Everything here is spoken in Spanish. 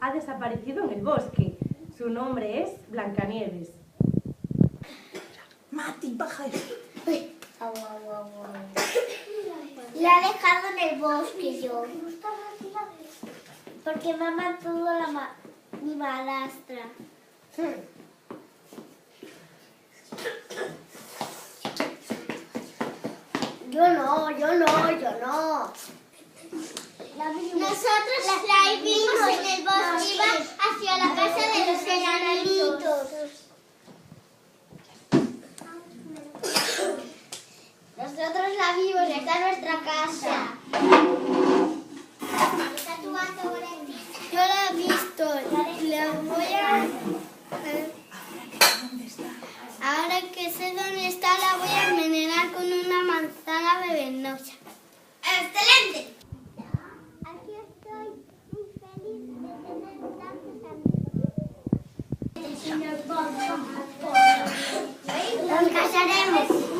ha desaparecido en el bosque. Su nombre es Blancanieves. Mati, baja eso. La he dejado en el bosque yo. Porque me ha matado mi madrastra. Yo no. Nosotros la vimos en el bosque, iba hacia la casa de los enanitos. Nosotros la vimos, está en nuestra casa. Yo la he visto, la voy a... Ahora que sé dónde está, la voy a envenenar con una manzana venenosa. ¡Excelente! Aquí estoy muy feliz de tener tantos amigos. Nos casaremos.